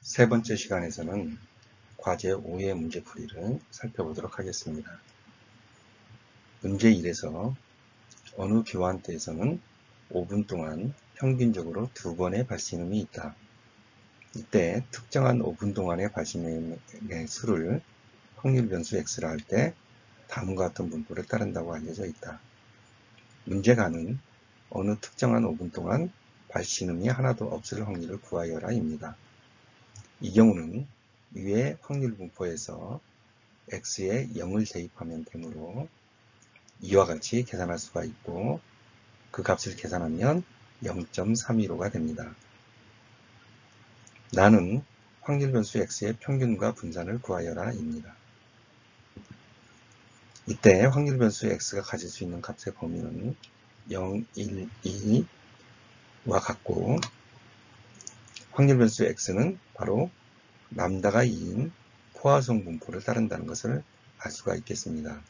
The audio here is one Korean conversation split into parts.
세 번째 시간에서는 과제 5의 문제풀이를 살펴보도록 하겠습니다. 문제 1에서 어느 교환대에서는 5분 동안 평균적으로 2번의 발신음이 있다. 이때 특정한 5분 동안의 발신음의 수를 확률 변수 x라 할 때 다음과 같은 분포를 따른다고 알려져 있다. 문제가는 어느 특정한 5분 동안 발신음이 하나도 없을 확률을 구하여라 입니다. 이 경우는 위의 확률 분포에서 x에 0을 대입하면 되므로 이와 같이 계산할 수가 있고 그 값을 계산하면 0.315가 됩니다. 나는 확률 변수 x의 평균과 분산을 구하여라 입니다. 이때 확률 변수 x가 가질 수 있는 값의 범위는 0, 1, 2와 같고 확률 변수 x는 바로 람다가 2인 포화송 분포를 따른다는 것을 알 수가 있겠습니다.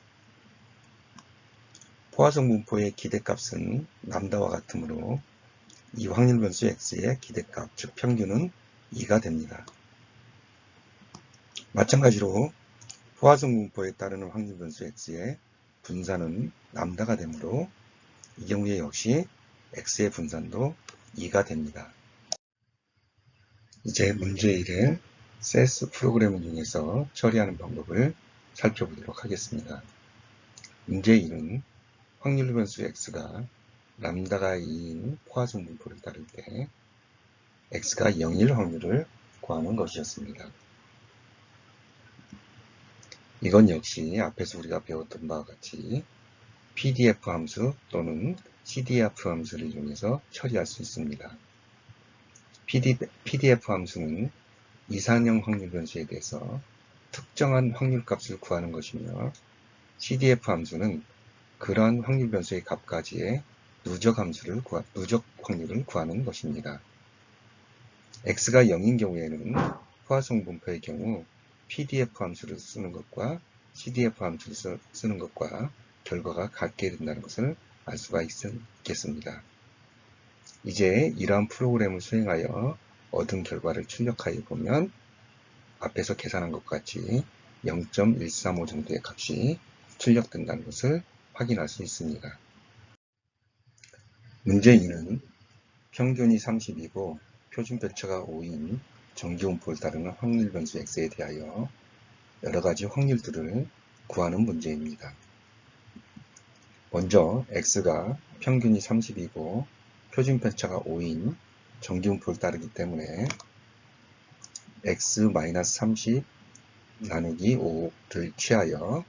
포화송 분포의 기대값은 람다와 같으므로 이 확률 변수 x의 기대값, 즉 평균은 2가 됩니다. 마찬가지로 포화송 분포에 따르는 확률 변수 x의 분산은 람다가 되므로 이 경우에 역시 x의 분산도 2가 됩니다. 이제 문제 1의 세스 프로그램 중에서 처리하는 방법을 살펴보도록 하겠습니다. 문제 1은 확률 변수 x가 람다가 2인 포화송 분포를 따를 때 x가 0일 확률을 구하는 것이었습니다. 이건 역시 앞에서 우리가 배웠던 바와 같이 PDF 함수 또는 CDF 함수를 이용해서 처리할 수 있습니다. PDF 함수는 이산형 확률 변수에 대해서 특정한 확률값을 구하는 것이며 CDF 함수는 그러한 확률 변수의 값까지의 누적 확률을 구하는 것입니다. x가 0인 경우에는 포화송 분포의 경우 PDF 함수를 쓰는 것과 CDF 함수를 쓰는 것과 결과가 같게 된다는 것을 알 수가 있겠습니다. 이제 이러한 프로그램을 수행하여 얻은 결과를 출력하여 보면 앞에서 계산한 것과 같이 0.135 정도의 값이 출력된다는 것을 확인할 수 있습니다. 문제 2는 평균이 30이고 표준 편차가 5인 정기분포를 따르는 확률 변수 x에 대하여 여러가지 확률들을 구하는 문제입니다. 먼저 x가 평균이 30이고 표준 편차가 5인 정기분포를 따르기 때문에 x-30 나누기 5를 취하여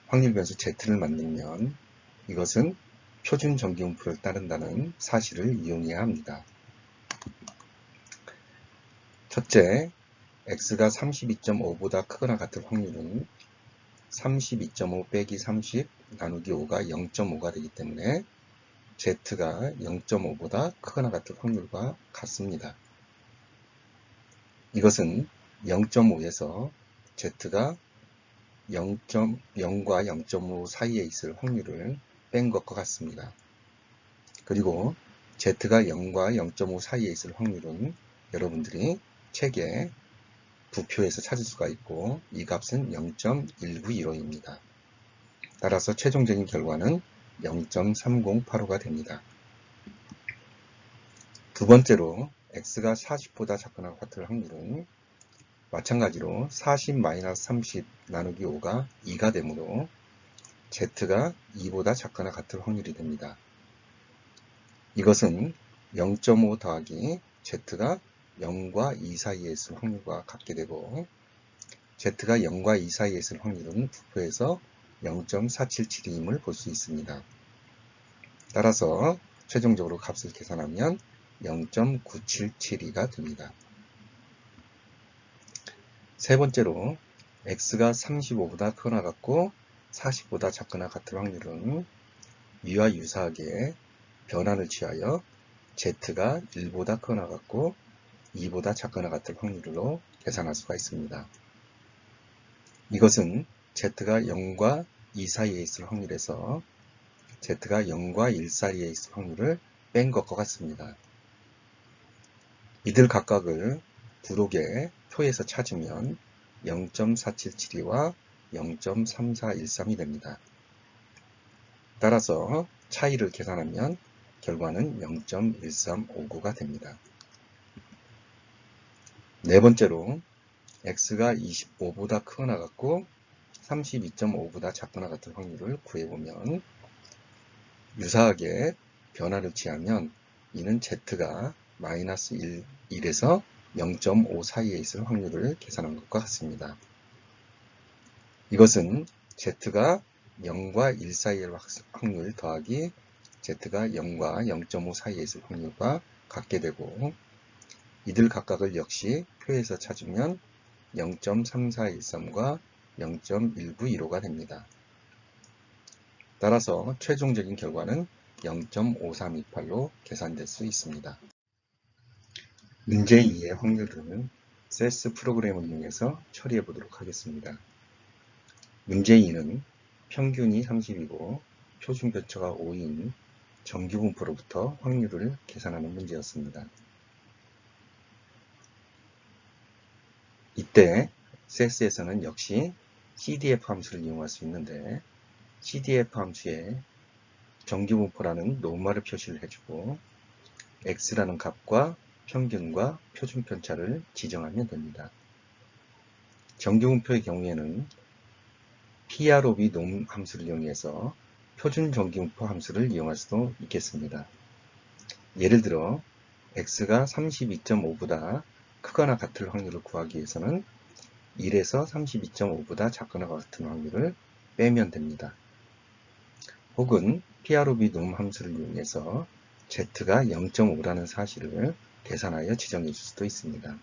확률 변수 z를 만들면 이것은 표준 정기분포를 따른다는 사실을 이용해야 합니다. 첫째, x가 32.5보다 크거나 같을 확률은 32.5 빼기 30 나누기 5가 0.5가 되기 때문에 z가 0.5보다 크거나 같을 확률과 같습니다. 이것은 0.5에서 z가 0.0과 0.5 사이에 있을 확률을 뺀 것과 같습니다. 그리고 z가 0과 0.5 사이에 있을 확률은 여러분들이 책에 부표에서 찾을 수가 있고 이 값은 0.1915입니다. 따라서 최종적인 결과는 0.3085가 됩니다. 두 번째로 x가 40보다 작거나 같을 확률은 마찬가지로 40-30 나누기 5가 2가 되므로 z가 2보다 작거나 같을 확률이 됩니다. 이것은 0.5 더하기 z가 0과 2 사이에 있을 확률과 같게 되고 z가 0과 2 사이에 있을 확률은 부표에서 0.477임을 볼 수 있습니다. 따라서 최종적으로 값을 계산하면 0.9772가 됩니다. 세 번째로 x가 35보다 크거나 같고 40보다 작거나 같을 확률은 위와 유사하게 변환을 취하여 z가 1보다 크거나 같고 2보다 작거나 같을 확률로 계산할 수가 있습니다. 이것은 z가 0과 2 사이에 있을 확률에서 z가 0과 1 사이에 있을 확률을 뺀 것과 같습니다. 이들 각각을 부록의 표에서 찾으면 0.477와 0.3413이 됩니다. 따라서 차이를 계산하면 결과는 0.1359가 됩니다. 네 번째로 x가 25보다 크거나 같고 32.5보다 작거나 같은 확률을 구해보면 유사하게 변화를 취하면 이는 z가 마이너스 1에서 0.5 사이에 있을 확률을 계산한 것과 같습니다. 이것은 z가 0과 1 사이의 확률 더하기 z가 0과 0.5 사이에 있을 확률과 같게 되고 이들 각각을 역시 표에서 찾으면 0.3413과 0.1915가 됩니다. 따라서 최종적인 결과는 0.5328로 계산될 수 있습니다. 문제 2의 확률은 세스 프로그램을 이용해서 처리해 보도록 하겠습니다. 문제 2는 평균이 30이고 표준편차가 5인 정규분포로부터 확률을 계산하는 문제였습니다. 이때 세스에서는 역시 CDF 함수를 이용할 수 있는데 CDF 함수에 정규분포라는 노멀을 표시를 해주고 x라는 값과 평균과 표준편차를 지정하면 됩니다. 정규분포의 경우에는 PROV 놈 함수를 이용해서 표준정규분포 함수를 이용할 수도 있겠습니다. 예를 들어 x가 32.5보다 크거나 같을 확률을 구하기 위해서는 1에서 32.5보다 작거나 같은 확률을 빼면 됩니다. 혹은 PROV 놈 함수를 이용해서 z가 0.5라는 사실을 계산하여 지정해 줄 수도 있습니다.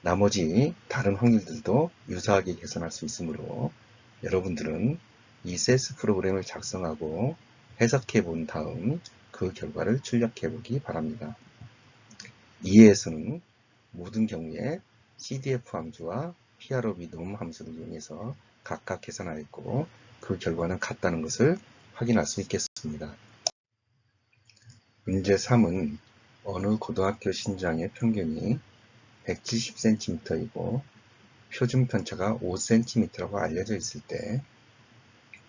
나머지 다른 확률들도 유사하게 계산할 수 있으므로 여러분들은 이 세스 프로그램을 작성하고 해석해 본 다음 그 결과를 출력해 보기 바랍니다. 이해에서는 모든 경우에 CDF 함수와 PROV 놈 함수를 이용해서 각각 계산하였고 그 결과는 같다는 것을 확인할 수 있겠습니다. 문제 3은 어느 고등학교 신장의 평균이 170cm이고 표준편차가 5cm라고 알려져 있을 때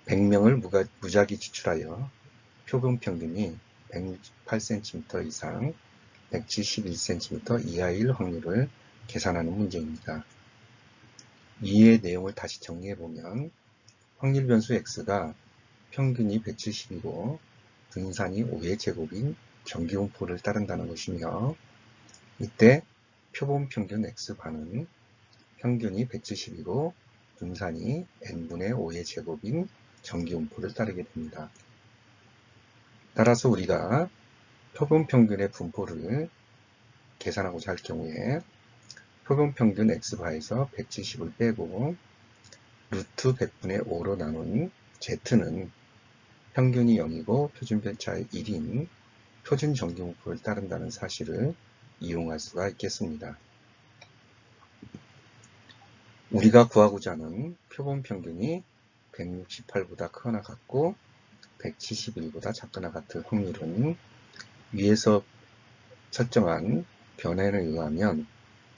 100명을 무작위 추출하여 표본평균이 168cm 이상 171cm 이하일 확률을 계산하는 문제입니다. 이의 내용을 다시 정리해보면 확률 변수 x가 평균이 170이고 분산이 5의 제곱인 정규분포를 따른다는 것이며 이때 표본평균 x반은 평균이 170이고 분산이 n분의 5의 제곱인 정규분포를 따르게 됩니다. 따라서 우리가 표본평균의 분포를 계산하고자 할 경우에 표본평균 x바에서 170을 빼고 루트 100분의 5로 나눈 z는 평균이 0이고 표준편차의 1인 표준 정규분포를 따른다는 사실을 이용할 수가 있겠습니다. 우리가 구하고자 하는 표본평균이 168보다 크거나 같고 171보다 작거나 같을 확률은 위에서 설정한 변화에 의하면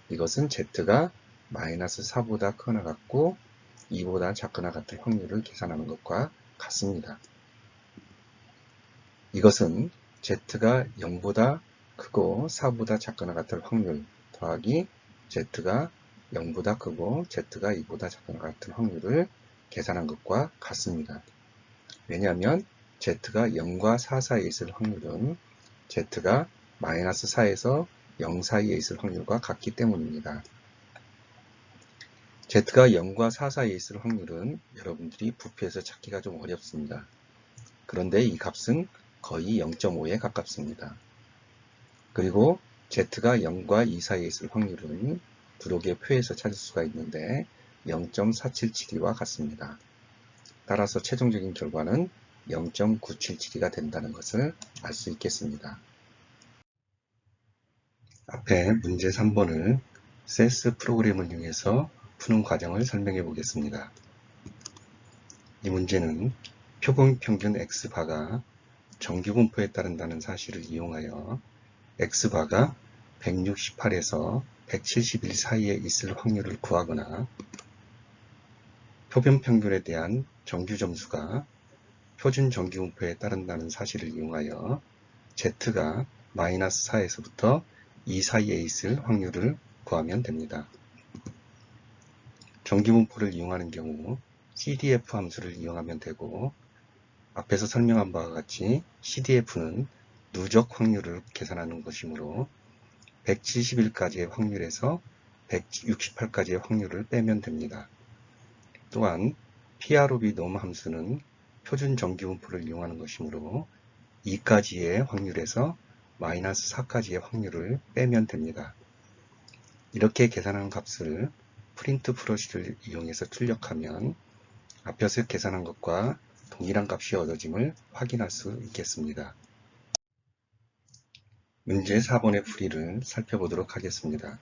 이것은 z가 마이너스 4보다 크거나 같고 2보다 작거나 같을 확률을 계산하는 것과 같습니다. 이것은 z가 0보다 크고 4보다 작거나 같을 확률 더하기 z가 0보다 크고 z가 2보다 작거나 같은 확률을 계산한 것과 같습니다. 왜냐하면 z가 0과 4 사이에 있을 확률은 z가 마이너스 4에서 0 사이에 있을 확률과 같기 때문입니다. z가 0과 4 사이에 있을 확률은 여러분들이 부피에서 찾기가 좀 어렵습니다. 그런데 이 값은 거의 0.5에 가깝습니다. 그리고 z가 0과 2 사이에 있을 확률은 부록의 표에서 찾을 수가 있는데 0.477과 같습니다. 따라서 최종적인 결과는 0.977가 된다는 것을 알 수 있겠습니다. 앞에 문제 3번을 세스 프로그램을 이용해서 푸는 과정을 설명해 보겠습니다. 이 문제는 표본평균 x바가 정규분포에 따른다는 사실을 이용하여 x바가 168에서 171 사이에 있을 확률을 구하거나 표변 평균에 대한 정규 점수가 표준 정기분포에 따른다는 사실을 이용하여 Z가 마이너스 4에서부터 2 사이에 있을 확률을 구하면 됩니다. 정기분포를 이용하는 경우 CDF 함수를 이용하면 되고, 앞에서 설명한 바와 같이 CDF는 누적 확률을 계산하는 것이므로 171가지의 확률에서 168가지의 확률을 빼면 됩니다. 또한 PROB norm 함수는 표준 정기분포를 이용하는 것이므로 2가지의 확률에서 마이너스 4가지의 확률을 빼면 됩니다. 이렇게 계산한 값을 프린트 프로시를 이용해서 출력하면 앞에서 계산한 것과 동일한 값이 얻어짐을 확인할 수 있겠습니다. 문제 4번의 풀이를 살펴보도록 하겠습니다.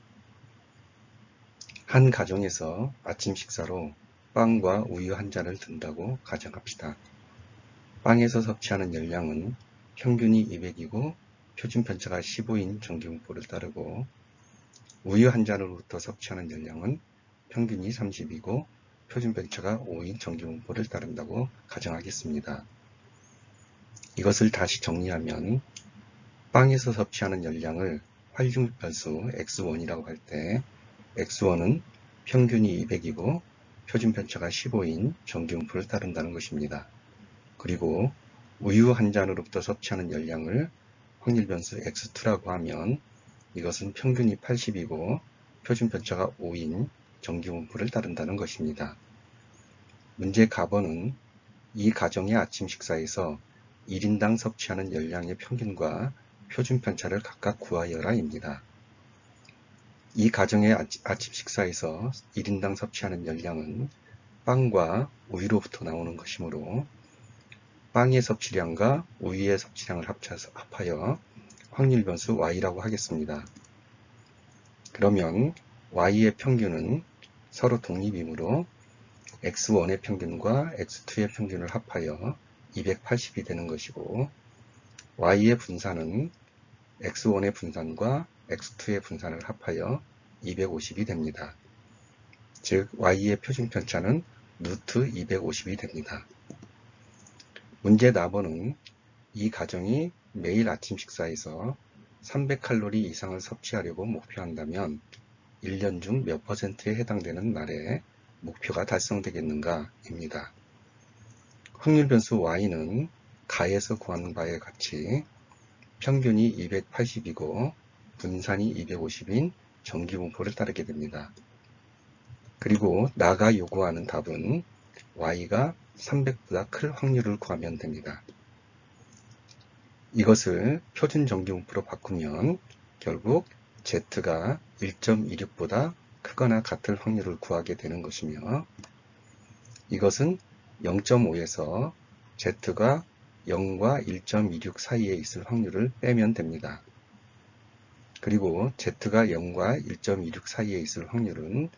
한 가정에서 아침 식사로 빵과 우유 한 잔을 든다고 가정합시다. 빵에서 섭취하는 열량은 평균이 200이고 표준 편차가 15인 정기분포를 따르고, 우유 한 잔으로부터 섭취하는 열량은 평균이 30이고 표준 편차가 5인 정기분포를 따른다고 가정하겠습니다. 이것을 다시 정리하면 빵에서 섭취하는 열량을 활용변수 x1이라고 할 때 x1은 평균이 200이고 표준 편차가 15인 정기분포를 따른다는 것입니다. 그리고 우유 한 잔으로부터 섭취하는 열량을 확률변수 x2라고 하면 이것은 평균이 80이고 표준 편차가 5인 정기분포를 따른다는 것입니다. 문제 가번은 이 가정의 아침 식사에서 1인당 섭취하는 열량의 평균과 표준 편차를 각각 구하여라 입니다. 이 가정의 아침 식사에서 1인당 섭취하는 열량은 빵과 우유로부터 나오는 것이므로 빵의 섭취량과 우유의 섭취량을 합하여 확률변수 y라고 하겠습니다. 그러면 y의 평균은 서로 독립이므로 x1의 평균과 x2의 평균을 합하여 280이 되는 것이고, y의 분산은 x1의 분산과 x2의 분산을 합하여 250이 됩니다. 즉 y의 표준 편차는 루트 250이 됩니다. 문제 4번은 이 가정이 매일 아침 식사에서 300칼로리 이상을 섭취하려고 목표한다면 1년 중 몇 %에 해당되는 날에 목표가 달성되겠는가 입니다. 확률변수 y는 가에서 구하는 바에 같이 평균이 280이고 분산이 250인 정기분포를 따르게 됩니다. 그리고 나가 요구하는 답은 y가 300보다 클 확률을 구하면 됩니다. 이것을 표준 정기분포로 바꾸면 결국 z가 1.26보다 크거나 같을 확률을 구하게 되는 것이며, 이것은 0.5에서 z가 0과 1.26 사이에 있을 확률을 빼면 됩니다. 그리고 z가 0과 1.26 사이에 있을 확률은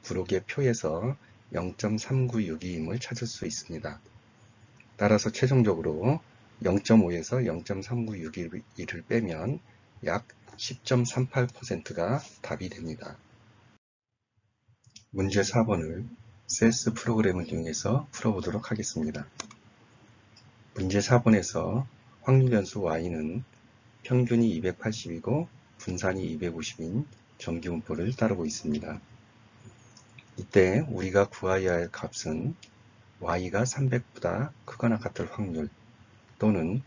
부록의 표에서 0.396임을 찾을 수 있습니다. 따라서 최종적으로 0.5에서 0.396을 빼면 약 10.38%가 답이 됩니다. 문제 4번을 CS 프로그램을 이용해서 풀어보도록 하겠습니다. 문제 4번에서 확률변수 y는 평균이 280이고 분산이 250인 정기분포를 따르고 있습니다. 이때 우리가 구하여야 할 값은 y가 300보다 크거나 같을 확률, 또는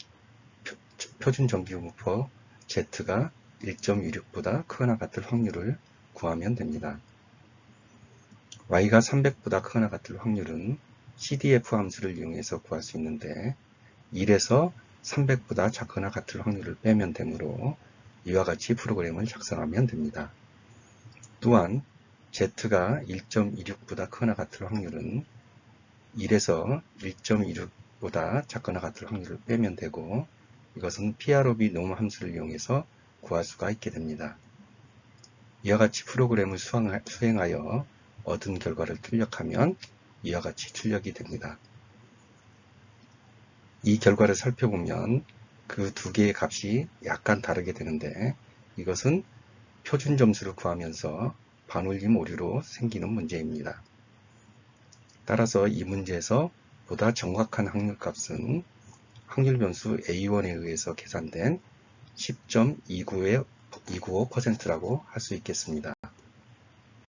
표준 정기분포 z가 1.26보다 크거나 같을 확률을 구하면 됩니다. y가 300보다 크거나 같을 확률은 CDF 함수를 이용해서 구할 수 있는데 1에서 300보다 작거나 같을 확률을 빼면 되므로 이와 같이 프로그램을 작성하면 됩니다. 또한 z가 1.26보다 크거나 같을 확률은 1에서 1.26보다 작거나 같을 확률을 빼면 되고, 이것은 PROB norm 함수를 이용해서 구할 수가 있게 됩니다. 이와 같이 프로그램을 수행하여 얻은 결과를 출력하면 이와 같이 출력이 됩니다. 이 결과를 살펴보면 그 두 개의 값이 약간 다르게 되는데, 이것은 표준 점수를 구하면서 반올림 오류로 생기는 문제입니다. 따라서 이 문제에서 보다 정확한 확률값은 확률변수 A1에 의해서 계산된 10.295%라고 할 수 있겠습니다.